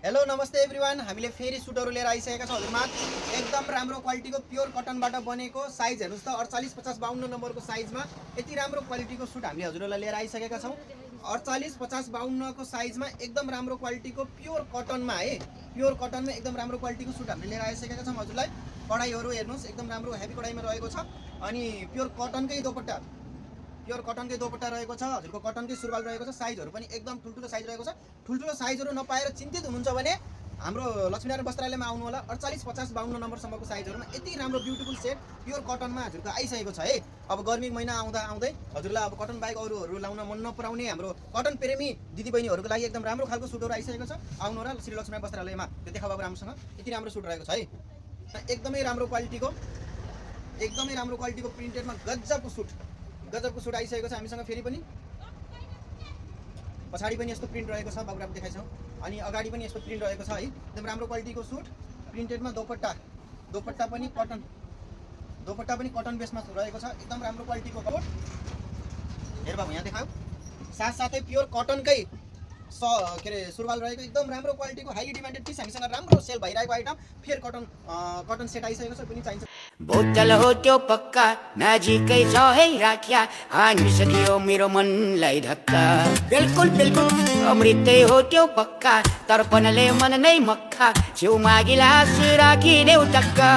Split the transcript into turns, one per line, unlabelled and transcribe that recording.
Hello नमस्ते everyone, हामीले फेरि सुटहरू लिएर आइसकेका छौँ हजुरमा। एकदम राम्रो क्वालिटीको प्योर कटनबाट बनेको साइज हेर्नुहोस् त, 48, 50, 52 नम्बरको साइजमा यति राम्रो क्वालिटीको सुट हामीले हजुरहरूलाई लिएर आइसकेका छौँ। 48, 50, 52 को साइजमा एकदम राम्रो क्वालिटीको प्योर कटनमा है, प्योर कटनमा एकदम राम्रो क्वालिटीको सुट हामीले लिएर आइसकेका छौँ हजुरलाई। कढाइहरू हेर्नुहोस्, एकदम राम्रो हेभी कढाइमा रहेको छ अनि प्योर कटनकै दोपट्टा, प्योर कटनकै दोपट्टा रहेको छ हजुरको, कटनकै सुरुवाल रहेको छ। साइजहरू पनि एकदम ठुल्ठुलो साइज रहेको छ। ठुल्ठुलो साइजहरू नपाएर चिन्तित हुनुहुन्छ भने हाम्रो लक्ष्मीनारायण वस्त्रालयमा आउनु होला। 48, 50, 52 नम्बरसम्मको साइजहरूमा यति राम्रो ब्युटिफुल सेट प्योर कटनमा हजुरको आइसकेको छ है। अब गर्मी महिना आउँदा आउँदै हजुरलाई अब कटन बाइक अरूहरू लाउन मन नपराउने हाम्रो कटन प्रेमी दिदीबहिनीहरूको लागि एकदम राम्रो खालको सुटहरू आइसकेको छ। आउनु होला श्री लक्ष्मीनारायण वस्त्रालयमा, त्यो देखा बाबु राम्रोसँग यति राम्रो सुट रहेको छ है। एकदमै राम्रो क्वालिटीको, एकदमै राम्रो क्वालिटीको प्रिन्टेडमा गजबको सुट आइसकेको छ हामीसँग। फेरि पनि पछाडि पनि यस्तो प्रिन्ट रहेको छ, बाबुराम देखाइछौँ। अनि अगाडि पनि यस्तो प्रिन्ट रहेको छ है, एकदम राम्रो क्वालिटीको सुट प्रिन्टेडमा। दोपट्टा पनि कटन बेसमा रहेको छ, एकदम राम्रो क्वालिटीको कोट। हेर बाबु यहाँ देखाऊ, साथसाथै प्योर कटनकै के अरे सुरुवाल रहेको एकदम राम्रो क्वालिटीको हाइली डिमान्डेड पिस हामीसँग राम्रो सेल भइरहेको आइटम फेयर कटन सेट आइसकेको छ। पनि चाहिन्छ
बोतल हो त्यो पक्का नजिकै छ है राख्या, हानिसक्यो मेरो मनलाई धक्का। बिल्कुल बिल्कुल अमृतै हो त्यो पक्का, तर्पणले मन नै मक्खा, छेउमा गिलास राखिदेऊ टक्का।